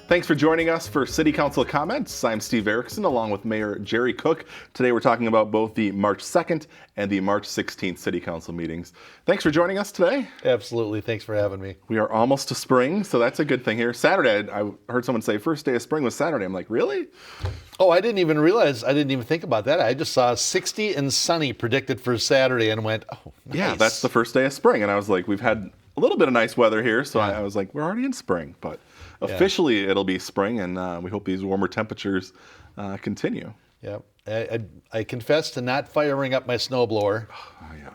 Thanks for joining us for City Council Comments. I'm Steve Erickson along with Mayor Jerry Cook. Today we're talking about both the March 2nd and the March 16th City Council meetings. Thanks for joining us today. Absolutely. Thanks for having me. We are almost to spring, so that's a good thing here. Saturday, I heard someone say first day of spring was Saturday. I'm like, really? Oh, I didn't even think about that. I just saw 60 and sunny predicted for Saturday and went, oh, nice. Yeah, that's the first day of spring. And I was like, we've had a little bit of nice weather here, so I was like, we're already in spring. But officially it'll be spring, and we hope these warmer temperatures continue. Yeah, I confess to not firing up my snowblower. Oh, yeah.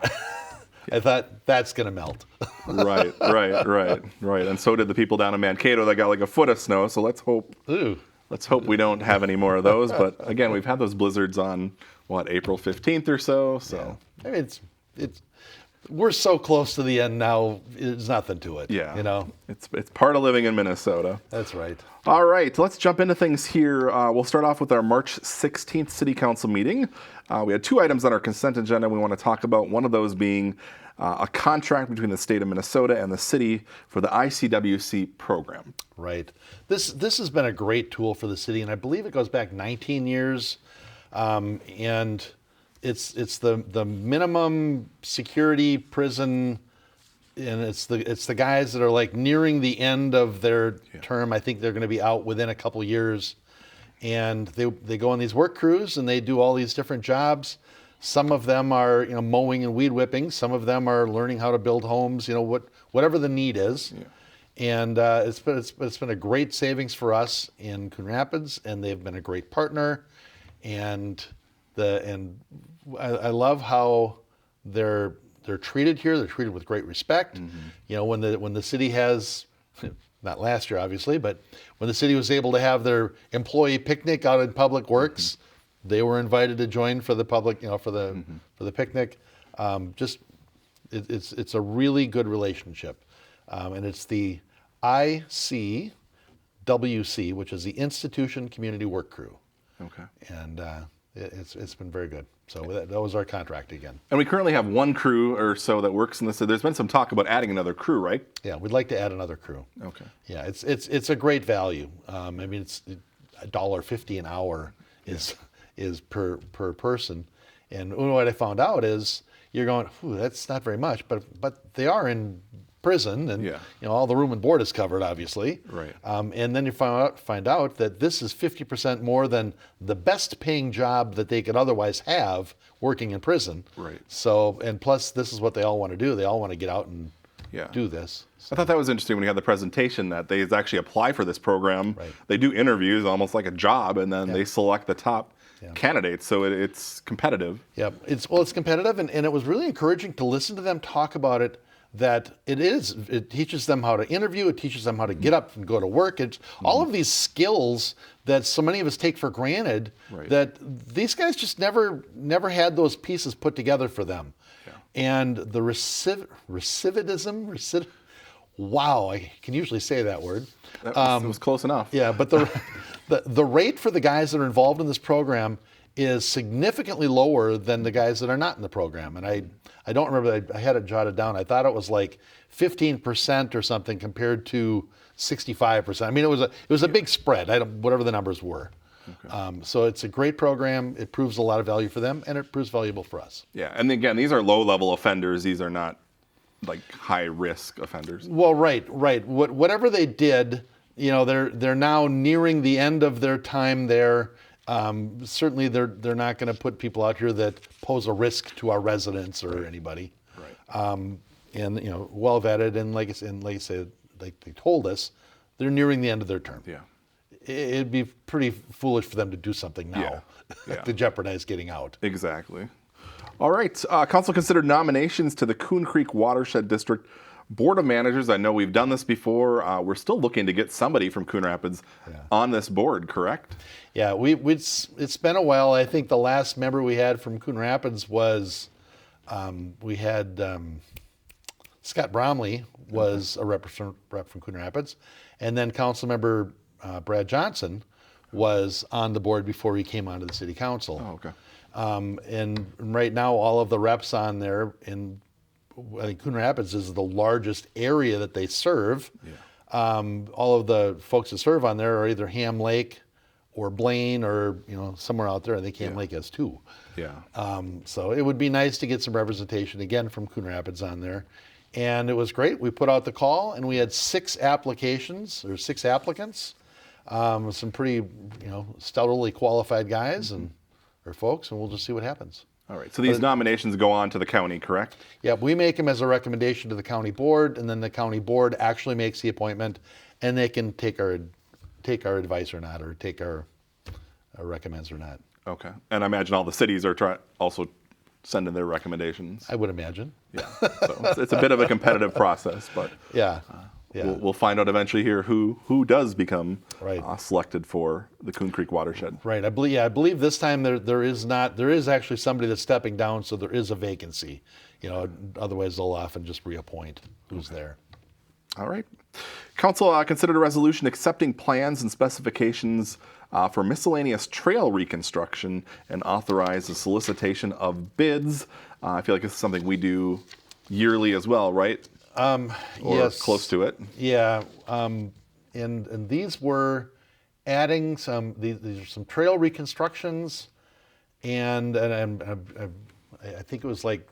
I thought that's going to melt. Right. And so did the people down in Mankato that got like a foot of snow. So let's hope we don't have any more of those. But again, we've had those blizzards on April 15th or so. So I mean, it's we're so close to the end now. There's nothing to it. Yeah, you know, it's part of living in Minnesota. That's right. All right, let's jump into things here. We'll start off with our March 16th City Council meeting. We had two items on our consent agenda we want to talk about. One of those being a contract between the state of Minnesota and the city for the ICWC program. Right. This has been a great tool for the city, and I believe it goes back 19 years, and it's the minimum security prison. And it's the guys that are like nearing the end of their term. I think they're going to be out within a couple years, and they go on these work crews and they do all these different jobs. Some of them are mowing and weed whipping. Some of them are learning how to build homes. Whatever the need is, and it's been a great savings for us in Coon Rapids, and they've been a great partner, and I love how they're treated here. They're treated with great respect. Mm-hmm. When the city has, not last year obviously, but when the city was able to have their employee picnic out in Public Works, mm-hmm. they were invited to join for the public, for the picnic. It's a really good relationship, and it's the ICWC, which is the Institution Community Work Crew. Okay. And it's been very good. So that was our contract again. And we currently have one crew or so that works in this. There's been some talk about adding another crew, right? Yeah, we'd like to add another crew. Okay. Yeah, it's a great value. I mean, it's $1.50 an hour is per person. And what I found out is you're going, that's not very much, but they are in prison, and all the room and board is covered, obviously. Right. And then you find out that this is 50% more than the best paying job that they could otherwise have working in prison. Right. So, and plus, this is what they all want to do. They all want to get out and do this. So. I thought that was interesting when you had the presentation that they actually apply for this program. Right. They do interviews almost like a job, and then they select the top candidates. So it's competitive. Yeah, it's competitive, and it was really encouraging to listen to them talk about it. That it teaches them how to interview, it teaches them how to get up and go to work. It's all of these skills that so many of us take for granted, that these guys just never had those pieces put together for them. Yeah. And the recidivism, wow, I can usually say that word. That was close enough. Yeah, but the rate for the guys that are involved in this program is significantly lower than the guys that are not in the program. And I don't remember, I had it jotted down. I thought it was like 15% or something compared to 65%. I mean, it was a big spread, whatever the numbers were. Okay. So it's a great program. It proves a lot of value for them, and it proves valuable for us. Yeah, and again, these are low-level offenders. These are not like high-risk offenders. Well, right. Whatever they did, they're now nearing the end of their time there. Certainly, they're not going to put people out here that pose a risk to our residents or anybody. Right. And well vetted, and like I said, like they told us, they're nearing the end of their term. Yeah. It'd be pretty foolish for them to do something now to jeopardize getting out. Exactly. All right. Council considered nominations to the Coon Creek Watershed District Board of Managers. I know we've done this before. We're still looking to get somebody from Coon Rapids on this board, correct? Yeah, it's been a while. I think the last member we had from Coon Rapids was we had Scott Bromley was a rep from Coon Rapids, and then Council Member Brad Johnson was on the board before he came onto the City Council. Oh, okay. And right now, all of the reps on there I think Coon Rapids is the largest area that they serve. all of the folks that serve on there are either Ham Lake or Blaine or somewhere out there. I think Ham Lake has two. Yeah. So it would be nice to get some representation again from Coon Rapids on there. And it was great. We put out the call and we had 6 applicants, some pretty stoutly qualified guys or folks, and we'll just see what happens. All right. So these nominations go on to the county, correct? Yeah, we make them as a recommendation to the county board, and then the county board actually makes the appointment, and they can take our advice or not, or take our recommends or not. Okay. And I imagine all the cities are also sending their recommendations. I would imagine. Yeah. So it's a bit of a competitive process, but yeah. We'll find out eventually here who does become Right. Selected for the Coon Creek watershed. Right. I believe this time there is actually somebody that's stepping down, so there is a vacancy. Otherwise they'll often just reappoint who's there. All right. Council considered a resolution accepting plans and specifications for miscellaneous trail reconstruction and authorize the solicitation of bids. I feel like this is something we do yearly as well, right? Or yes. close to it. Yeah. And these were adding these are some trail reconstructions, and I think it was like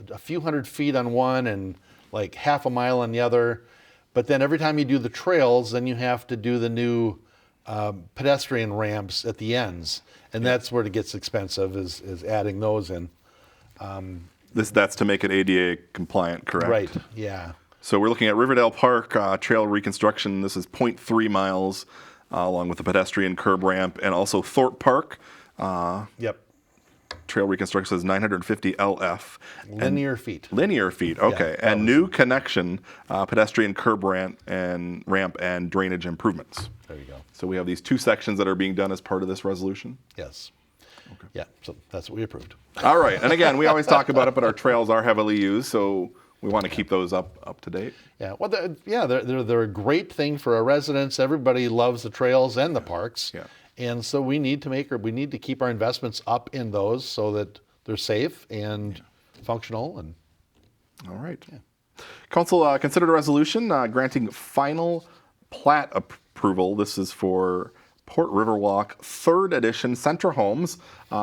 a few hundred feet on one and like half a mile on the other. But then every time you do the trails, then you have to do the new pedestrian ramps at the ends, and that's where it gets expensive is adding those in. That's to make it ADA compliant, correct? Right. Yeah. So we're looking at Riverdale Park trail reconstruction. This is 0.3 miles, along with the pedestrian curb ramp, and also Thorpe Park. Yep. Trail reconstruction is 950 LF. Linear feet. Linear feet, okay. Yeah, and new connection, pedestrian curb ramp and drainage improvements. There you go. So we have these 2 sections that are being done as part of this resolution. Yes. Okay. Yeah. So that's what we approved. All right. And again, we always talk about it, but our trails are heavily used, so we want to keep those up to date. Yeah. Well, they're a great thing for our residents. Everybody loves the trails and the parks. Yeah. And so we need to keep our investments up in those so that they're safe and functional. And all right. Yeah. Council considered a resolution granting final plat approval. This is for Port Riverwalk 3rd Edition Center Homes.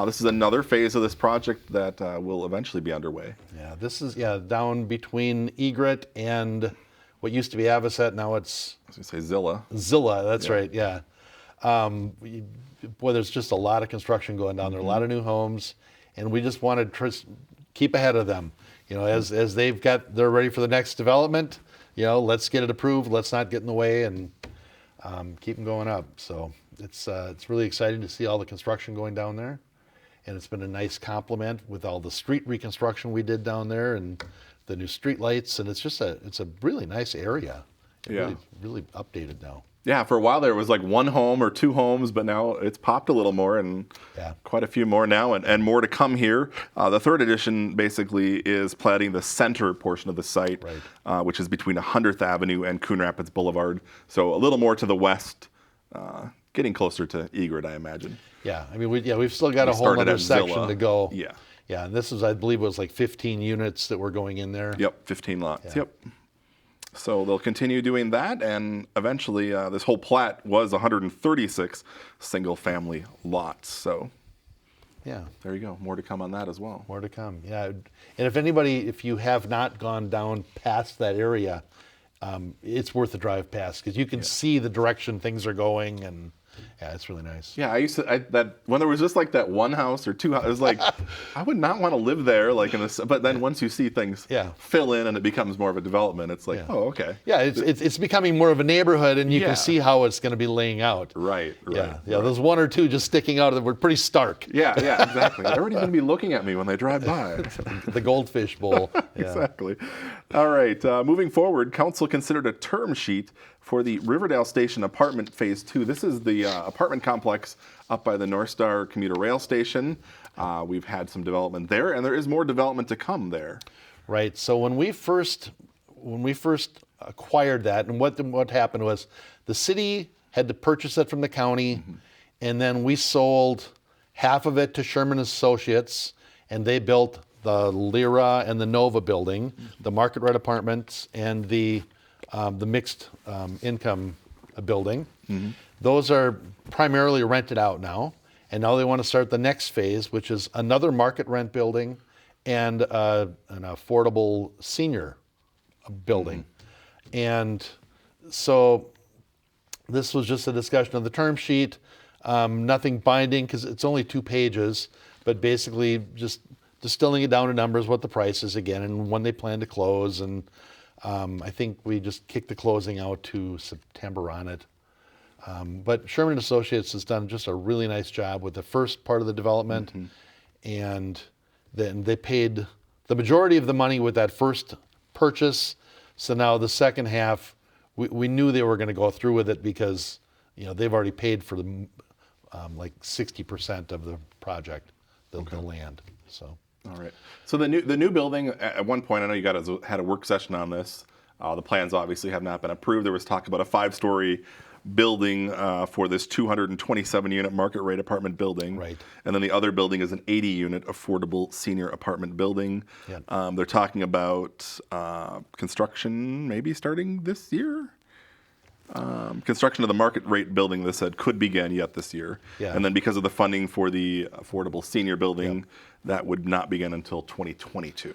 This is another phase of this project that will eventually be underway. Yeah, this is down between Egret and what used to be Avocet. Now it's I was going to say Zilla. Zilla. That's right. Yeah. Boy, there's just a lot of construction going down there. A lot of new homes, and we just wanted to keep ahead of them. As they're ready for the next development. Let's get it approved. Let's not get in the way and keep them going up. So it's really exciting to see all the construction going down there, and it's been a nice complement with all the street reconstruction we did down there and the new street lights, and it's a really nice area. Yeah. Really updated now. Yeah, for a while there was like 1 home or 2 homes, but now it's popped a little more and quite a few more now and more to come here. The 3rd edition basically is platting the center portion of the site, right. Which is between 100th Avenue and Coon Rapids Boulevard. So a little more to the west, getting closer to Egret, I imagine. Yeah, I mean, we've still got a whole other section Zilla. to go. Yeah. Yeah, and this is, I believe it was like 15 units that were going in there. Yep, 15 lots. Yeah. Yep. So they'll continue doing that, and eventually this whole plat was 136 single-family lots. So yeah, there you go. More to come on that as well. More to come. Yeah, and if you have not gone down past that area, it's worth the drive past because you can see the direction things are going, and yeah, it's really nice. Yeah, when there was just like that 1 house or 2 houses, it was like I would not want to live there. But then once you see things fill in and it becomes more of a development, it's like, oh, okay. Yeah, it's becoming more of a neighborhood, and you can see how it's going to be laying out. Right. Yeah. Those 1 or 2 just sticking out were pretty stark. Yeah, exactly. They're already going to be looking at me when they drive by. The goldfish bowl. Exactly. All right. Moving forward, council considered a term sheet for the Riverdale Station Apartment Phase 2. This is the apartment complex up by the North Star Commuter Rail Station. We've had some development there, and there is more development to come there. Right. So when we first acquired that, and what happened was the city had to purchase it from the county, and then we sold half of it to Sherman Associates, and they built the Lyra and the Nova building, the Market Red Apartments, and the the mixed income building. Those are primarily rented out now, and now they want to start the next phase, which is another market rent building and an affordable senior building. And so this was just a discussion of the term sheet, nothing binding because it's only 2 pages, but basically just distilling it down to numbers, what the price is again, and when they plan to close. And I think we just kicked the closing out to September on it. But Sherman Associates has done just a really nice job with the first part of the development, and then they paid the majority of the money with that first purchase. So now the second half, we knew they were going to go through with it because they've already paid for the like 60% of the project, the land. So. All right. So the new building, at one point, I know you guys had a work session on this. The plans obviously have not been approved. There was talk about a 5-story building for this 227-unit market rate apartment building. Right. And then the other building is an 80-unit affordable senior apartment building. Yeah. They're talking about construction maybe starting this year. Construction of the market rate building, they said, could begin yet this year. Yeah. And then because of the funding for the affordable senior building, that would not begin until 2022.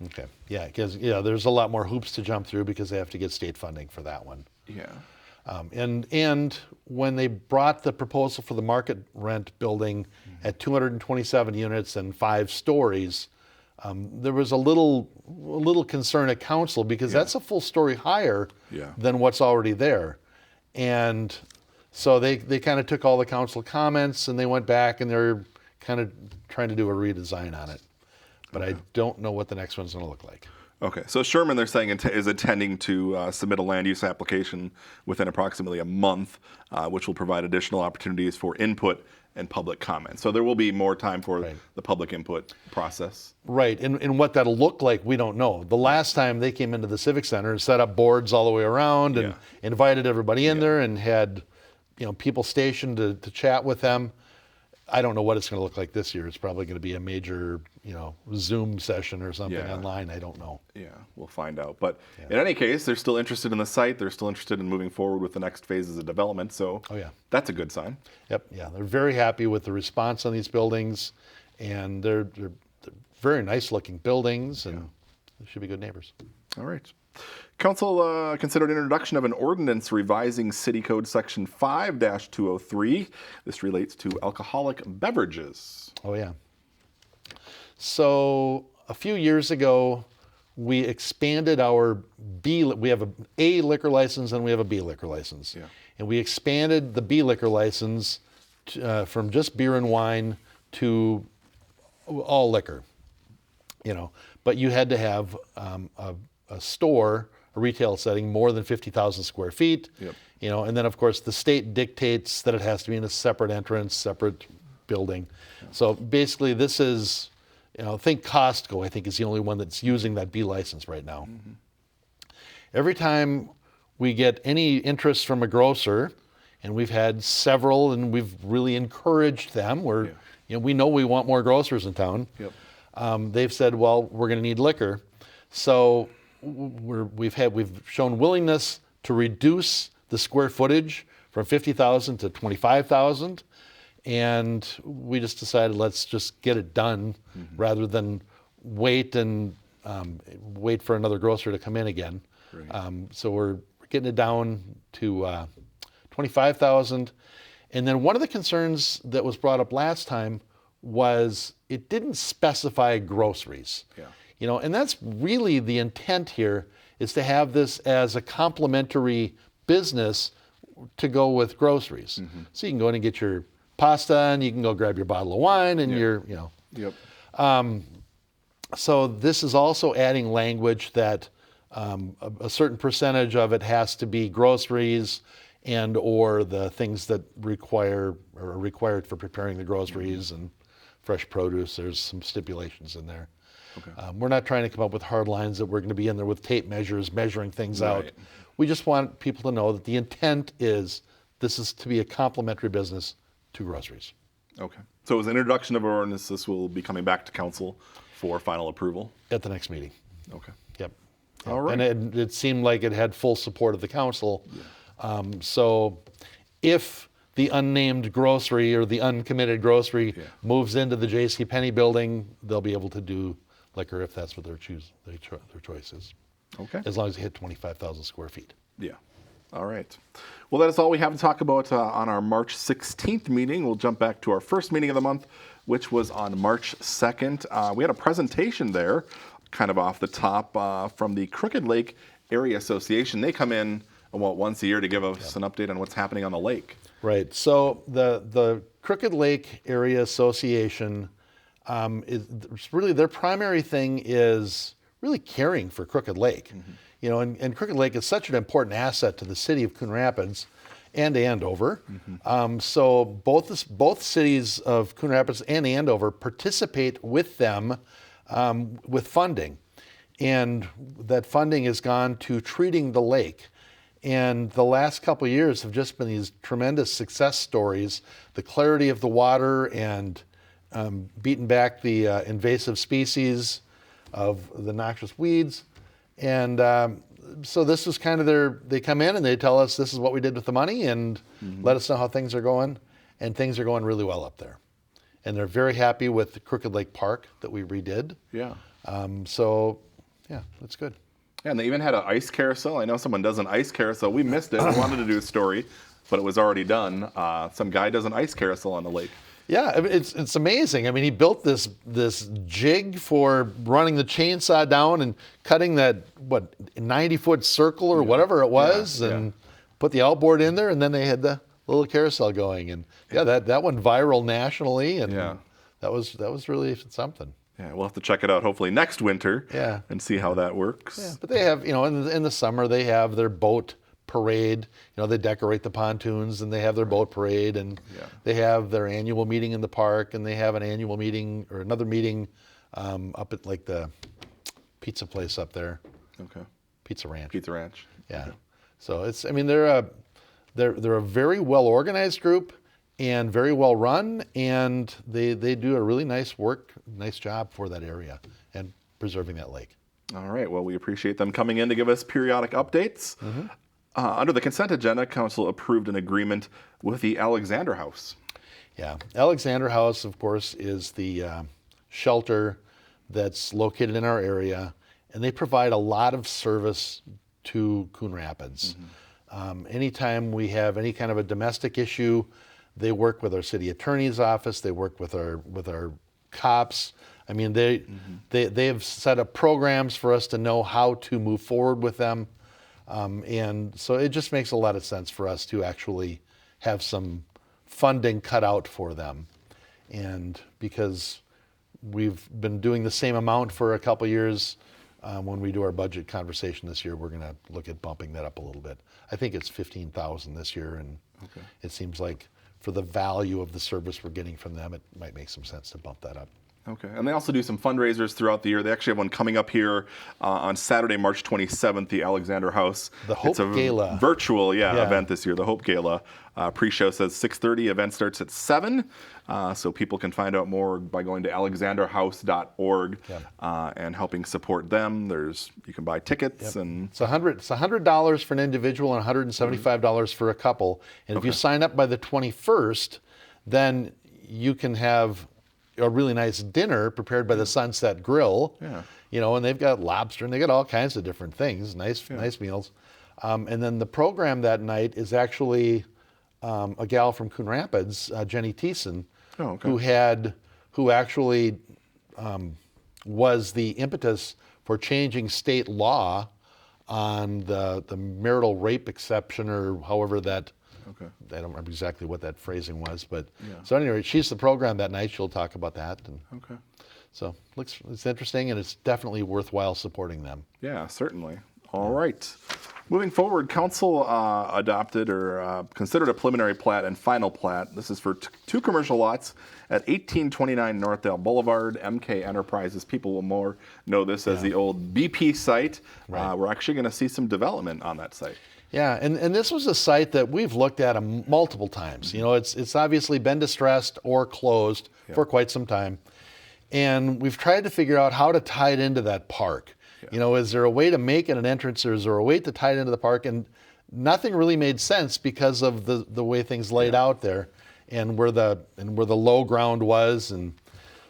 Okay. Yeah, because there's a lot more hoops to jump through because they have to get state funding for that one. Yeah. And when they brought the proposal for the market rent building at 227 units and 5 stories, there was a little concern at council because that's a full story higher than what's already there. And so they kind of took all the council comments and they went back and they're kind of trying to do a redesign on it. But I don't know what the next one's going to look like. Okay, so Sherman, they're saying, is intending to submit a land use application within approximately a month, which will provide additional opportunities for input and public comment. So there will be more time for the public input process. Right, and what that'll look like, we don't know. The last time they came into the Civic Center and set up boards all the way around and invited everybody in there and had people stationed to chat with them. I don't know what it's going to look like this year. It's probably going to be a major, Zoom session or something online. I don't know. Yeah, we'll find out. But in any case, they're still interested in the site. They're still interested in moving forward with the next phases of development. So that's a good sign. Yep. Yeah, they're very happy with the response on these buildings, and they're very nice looking buildings, and they should be good neighbors. All right. Council considered introduction of an ordinance revising City Code Section 5-203. This relates to alcoholic beverages. Oh, yeah. So a few years ago, we expanded our we have an A liquor license and we have a B liquor license. Yeah. And we expanded the B liquor license from just beer and wine to all liquor. But you had to have a store, a retail setting, more than 50,000 square feet. Yep. And then of course the state dictates that it has to be in a separate entrance, separate building. Yeah. So basically this is, think Costco, I think is the only one that's using that B license right now. Mm-hmm. Every time we get any interest from a grocer, and we've had several and we've really encouraged them, we know we want more grocers in town. Yep. They've said, well, we're going to need liquor. So we've shown willingness to reduce the square footage from 50,000 to 25,000, and we just decided let's just get it done rather than wait for another grocer to come in again. So we're getting it down to 25,000, and then one of the concerns that was brought up last time was it didn't specify groceries. Yeah. And that's really the intent here, is to have this as a complementary business to go with groceries. Mm-hmm. So you can go in and get your pasta, and you can go grab your bottle of wine, and Yep. So this is also adding language that a certain percentage of it has to be groceries and or the things that are required for preparing the groceries and fresh produce. There's some stipulations in there. Okay. We're not trying to come up with hard lines that we're going to be in there with tape measures, measuring things out. We just want people to know that the intent is this is to be a complementary business to groceries. Okay. So as an introduction of our ordinance, this will be coming back to council for final approval? At the next meeting. Okay. Yep. All right. And it seemed like it had full support of the council. So if the unnamed grocery or the uncommitted grocery moves into the J.C. Penney building, they'll be able to do liquor if that's what their choice is. Okay. As long as they hit 25,000 square feet. Yeah. All right. Well, that is all we have to talk about on our March 16th meeting. We'll jump back to our first meeting of the month, which was on March 2nd. We had a presentation there, kind of off the top, from the Crooked Lake Area Association. They come in once a year to give us an update on what's happening on the lake. Right. So the Crooked Lake Area Association is really, their primary thing is really caring for Crooked Lake. You know, and Crooked Lake is such an important asset to the city of Coon Rapids and Andover. So both cities of Coon Rapids and Andover participate with them with funding. And that funding has gone to treating the lake. And the last couple of years have just been these tremendous success stories. The clarity of the water and beating back the invasive species of the noxious weeds. And so this is kind of they come in and they tell us this is what we did with the money and let us know how things are going. And things are going really well up there. And they're very happy with the Crooked Lake Park that we redid. Yeah. So, yeah, that's good. Yeah, and they even had an ice carousel. I know someone does an ice carousel. We missed it. We wanted to do a story, but it was already done. Some guy does an ice carousel on the lake. Yeah, I mean, it's amazing. I mean, he built this jig for running the chainsaw down and cutting that 90-foot circle or whatever it was, and put the outboard in there, and then they had the little carousel going, and that went viral nationally, and that was really something. Yeah, we'll have to check it out hopefully next winter. And see how that works. Yeah, but they have, in the summer they have their boat parade. They decorate the pontoons and they have their boat parade, and they have their annual meeting in the park, and they have an annual meeting or another meeting up at like the pizza place up there. Okay. Pizza Ranch. Pizza Ranch. Yeah. Okay. So they're a very well organized group and very well run, and they do a really nice job for that area and preserving that lake. All right. Well, we appreciate them coming in to give us periodic updates. Under the consent agenda, Council approved an agreement with the Alexander House. Yeah. Alexander House, of course, is the shelter that's located in our area, and they provide a lot of service to Coon Rapids. Anytime we have any kind of a domestic issue, they work with our city attorney's office. They work with our cops. I mean, they have set up programs for us to know how to move forward with them. And so it just makes a lot of sense for us to actually have some funding cut out for them. And because we've been doing the same amount for a couple years, when we do our budget conversation this year, we're going to look at bumping that up a little bit. I think it's $15,000 this year, and it seems like for the value of the service we're getting from them, it might make some sense to bump that up. Okay, and they also do some fundraisers throughout the year. They actually have one coming up here on Saturday, March 27th, the Alexander House. The Hope Gala. Virtual event this year, the Hope Gala. Pre-show says 6:30, event starts at 7. So people can find out more by going to alexanderhouse.org and helping support them. You can buy tickets. And it's $100 for an individual and $175 for a couple. And if you sign up by the 21st, then you can have a really nice dinner prepared by the Sunset Grill. And they've got lobster and they got all kinds of different things, nice meals. And then the program that night is actually a gal from Coon Rapids, Jenny Thiessen, who actually was the impetus for changing state law on the marital rape exception, or however that. I don't remember exactly what that phrasing was, but so anyway, she's the program that night. She'll talk about that. And so it's interesting, and it's definitely worthwhile supporting them. Yeah, certainly. All right. Moving forward, Council adopted or considered a preliminary plat and final plat. This is for two commercial lots at 1829 Northdale Boulevard, MK Enterprises. People will more know this as the old BP site. We're actually going to see some development on that site. Yeah, and this was a site that we've looked at multiple times. It's obviously been distressed or closed for quite some time. And we've tried to figure out how to tie it into that park. You know, is there a way to make it an entrance, or is there a way to tie it into the park? And nothing really made sense because of the way things laid out there, and where the low ground was. And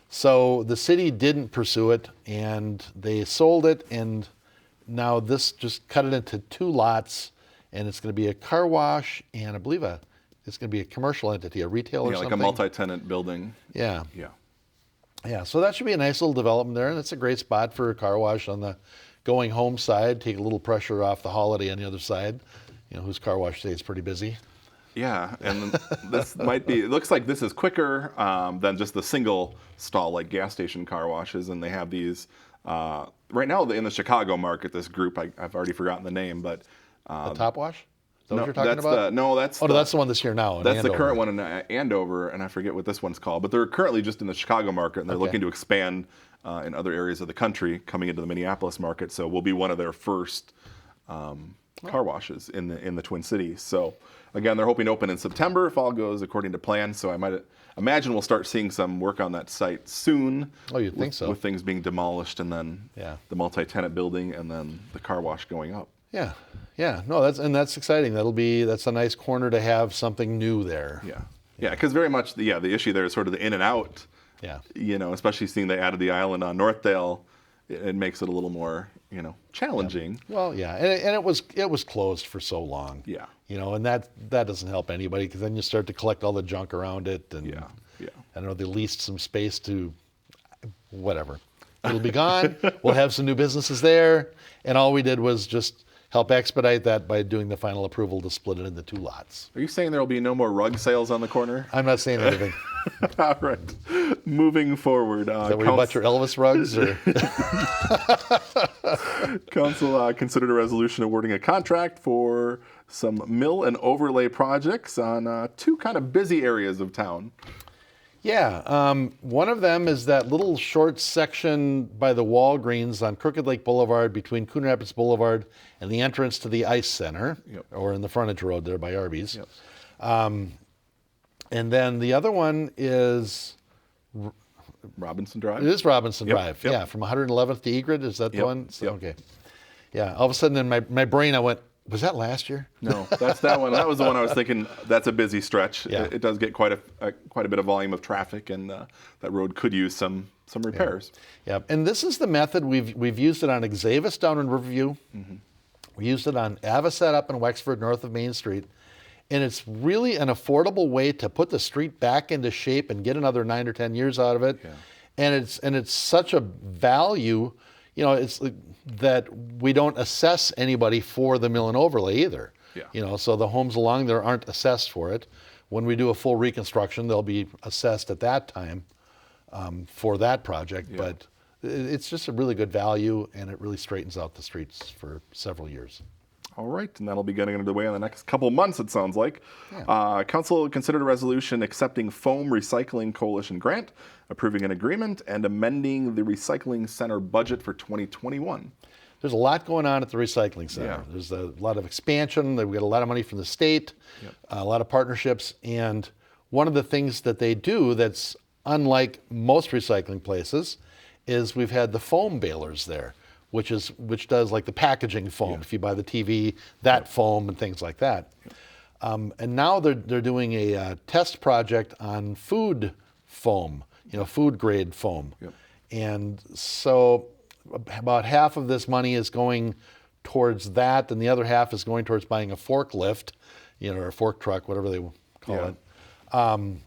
so the city didn't pursue it, and they sold it, and now this just cut it into 2 lots, and it's going to be a car wash, and I believe it's going to be a commercial entity, a retail or Yeah, like something. a multi-tenant building. Yeah. Yeah. Yeah, so that should be a nice little development there, and it's a great spot for a car wash on the going home side, take a little pressure off the Holiday on the other side, you know, whose car wash today is pretty busy. Yeah, and this might be, it looks like this is quicker than just the single stall like gas station car washes, and they have these, right now in the Chicago market, this group, I've already forgotten the name, but... The top wash? Is that no, what you're talking that's about? that's The one that's here now. In That's the Andover. current one in Andover, and I forget what this one's called, but they're currently just in the Chicago market, and they're looking to expand in other areas of the country, coming into the Minneapolis market, so we'll be one of their first car washes in the Twin Cities. So again, they're hoping to open in September if all goes according to plan. So I might imagine we'll start seeing some work on that site soon. Oh, you'd think so. With things being demolished, and then the multi-tenant building, and then the car wash going up. Yeah, yeah. No, that's exciting. That's a nice corner to have something new there. Yeah, because very much the issue there is sort of the in and out. Yeah. You know, especially seeing they added the island on Northdale, it makes it a little more, challenging. Well, yeah, and it was closed for so long. Yeah. You know, and that doesn't help anybody, because then you start to collect all the junk around it, and Yeah. I don't know, they leased some space to whatever. It'll be gone. We'll have some new businesses there, and all we did was just help expedite that by doing the final approval to split it into 2 lots. Are you saying there will be no more rug sales on the corner? I'm not saying anything. All right. Moving forward. Is that where you bought your Elvis rugs? Or? Council considered a resolution awarding a contract for some mill and overlay projects on 2 kind of busy areas of town. Yeah, one of them is that little short section by the Walgreens on Crooked Lake Boulevard between Coon Rapids Boulevard and the entrance to the Ice Center, or in the frontage road there by Arby's. Yep. And then the other one is... Robinson Drive? It is Robinson Drive, Yep. yeah, from 111th to Egret, is that the one? So, Yep. Okay. Yeah, all of a sudden in my brain I went, was that last year? No, that's that one. That was the one I was thinking. That's a busy stretch. Yeah. It does get quite a bit of volume of traffic, and that road could use some repairs. Yeah, and this is the method we've used it on Exavis down in Riverview. Mm-hmm. We used it on Avocet up in Wexford, north of Main Street, and it's really an affordable way to put the street back into shape and get another 9 or 10 years out of it. Yeah. And it's such a value, it's that we don't assess anybody for the mill and overlay either. Yeah. So the homes along there aren't assessed for it. When we do a full reconstruction, they'll be assessed at that time for that project. Yeah. But it's just a really good value, and it really straightens out the streets for several years. All right, and that'll be getting underway in the next couple months, it sounds like. Yeah. Council considered a resolution accepting Foam Recycling Coalition grant, approving an agreement, and amending the recycling center budget for 2021. There's a lot going on at the recycling center. Yeah. There's a lot of expansion. We get a lot of money from the state, a lot of partnerships, and one of the things that they do that's unlike most recycling places is we've had the foam balers there, which does like the packaging foam. If you buy the TV, that foam and things like that. And now they're doing a test project on food foam, food grade foam. And so about half of this money is going towards that, and the other half is going towards buying a forklift, or a fork truck, whatever they call it,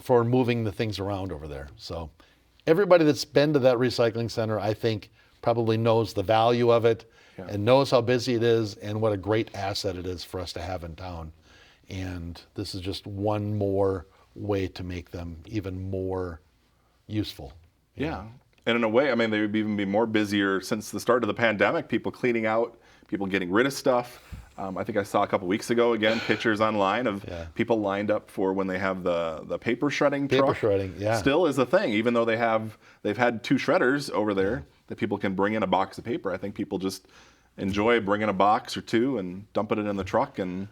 for moving the things around over there. So everybody that's been to that recycling center, I think, probably knows the value of it and knows how busy it is and what a great asset it is for us to have in town. And this is just one more way to make them even more useful. Yeah. And in a way, they would even be more busier since the start of the pandemic, people cleaning out, people getting rid of stuff. I think I saw a couple weeks ago, again, pictures online of people lined up for when they have the paper shredding truck. Paper shredding, yeah. Still is a thing, even though they've had 2 shredders over there that people can bring in a box of paper. I think people just enjoy bringing a box or 2 and dumping it in the truck and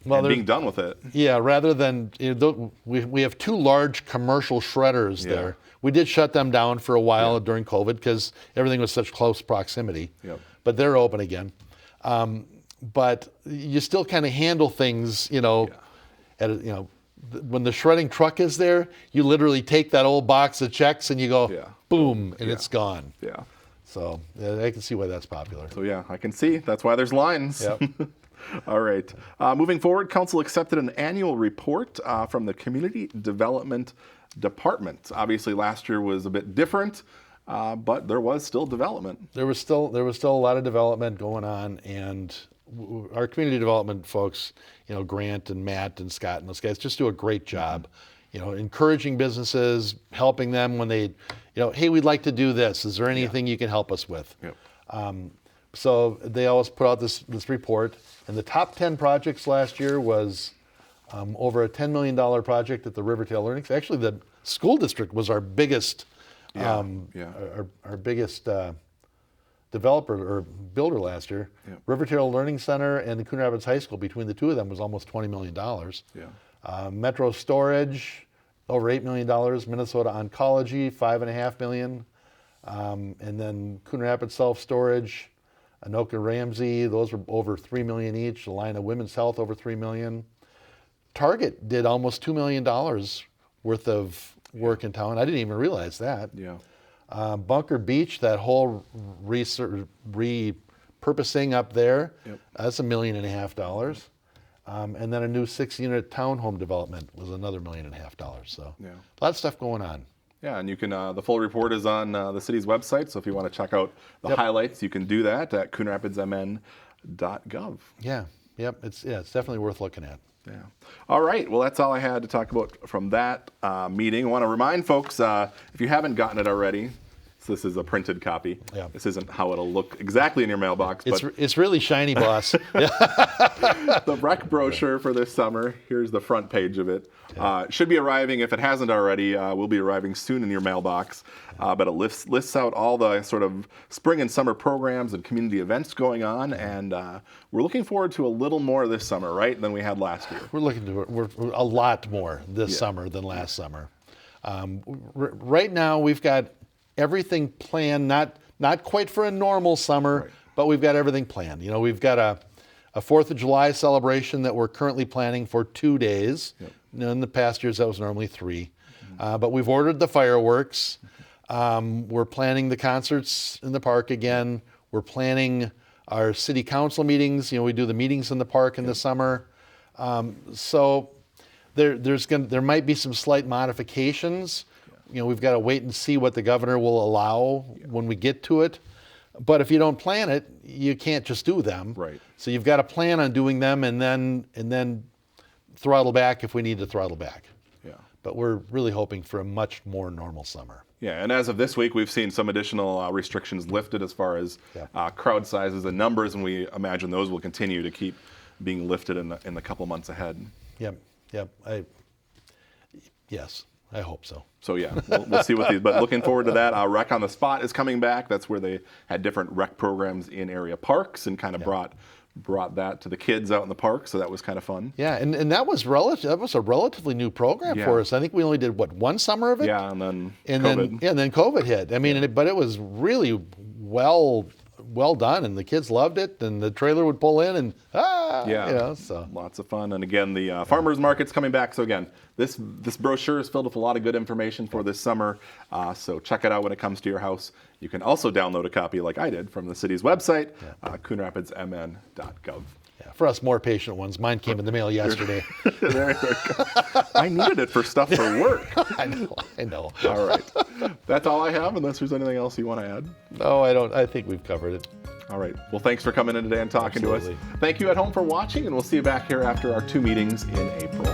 Well, and there's- being done with it. Yeah, rather than we have 2 large commercial shredders Yeah. there. We did shut them down for a while during COVID because everything was such close proximity. Yep. But they're open again. But you still kind of handle things, when the shredding truck is there, you literally take that old box of checks and you go, Yeah. boom, and it's gone. Yeah. So I can see why that's popular. So yeah, I can see. That's why there's lines. Yep. All right. Moving forward, Council accepted an annual report from the Community Development Department. Obviously, last year was a bit different, but there was still development. There was still a lot of development going on, and our community development folks, Grant and Matt and Scott and those guys just do a great job, encouraging businesses, helping them when they, hey, we'd like to do this. Is there anything you can help us with? Yep. So they always put out this report, and the top 10 projects last year was over a $10 million project at the Rivertail Learning. Actually, the school district was our biggest, our biggest developer or builder last year. Yep. Rivertail Learning Center and the Coon Rapids High School, between the two of them, was almost $20 million. Yeah. Metro Storage, over $8 million. Minnesota Oncology, $5.5 million. And then Coon Rapids Self Storage, Anoka Ramsey, those were over $3 million each. Alina Women's Health, over $3 million. Target did almost $2 million worth of work in town. I didn't even realize that. Yeah. Bunker Beach, that whole repurposing up there, that's $1.5 million. And then a new 6-unit townhome development was another $1.5 million. So a lot of stuff going on. Yeah, and you can. The full report is on the city's website. So if you want to check out the highlights, you can do that at coonrapidsmn.gov. Yeah. Yep. It's definitely worth looking at. Yeah. All right. Well, that's all I had to talk about from that meeting. I want to remind folks, if you haven't gotten it already, so this is a printed copy. Yeah. This isn't how it'll look exactly in your mailbox. It's really shiny, boss. The rec brochure for this summer. Here's the front page of it. Should be arriving, if it hasn't already, will be arriving soon in your mailbox. But it lists out all the sort of spring and summer programs and community events going on. And we're looking forward to a little more this summer, right, than we had last year. We're a lot more this summer than last summer. Right now, we've got everything planned, not quite for a normal summer, but we've got everything planned. We've got a 4th of July celebration that we're currently planning for 2 days. In the past years, that was normally 3. But we've ordered the fireworks. We're planning the concerts in the park again. We're planning our city council meetings. We do the meetings in the park in the summer. So there might be some slight modifications. We've got to wait and see what the governor will allow when we get to it. But if you don't plan it, you can't just do them. Right. So you've got to plan on doing them and then throttle back if we need to throttle back. Yeah. But we're really hoping for a much more normal summer. Yeah, and as of this week, we've seen some additional restrictions lifted as far as crowd sizes and numbers, and we imagine those will continue to keep being lifted in the couple months ahead. Yep. Yes, I hope so. So yeah, we'll see what these. But looking forward to that. Rec on the Spot is coming back. That's where they had different rec programs in area parks and kind of brought that to the kids out in the park. So that was kind of fun. Yeah, and that was a relatively new program for us. I think we only did one summer of it. Yeah, and then COVID. Then COVID hit. I mean, but it was really well done, and the kids loved it. And the trailer would pull in, and so lots of fun. And again, the farmers market's coming back. So again, this brochure is filled with a lot of good information for this summer. So check it out when it comes to your house. You can also download a copy, like I did, from the city's website, coonrapidsmn.gov. Yeah, for us more patient ones, mine came in the mail yesterday. There you go. I needed it for stuff for work. I know. All right. That's all I have, unless there's anything else you want to add. No, I don't. I think we've covered it. All right. Well, thanks for coming in today and talking to us. Absolutely. Thank you at home for watching, and we'll see you back here after our 2 meetings in April.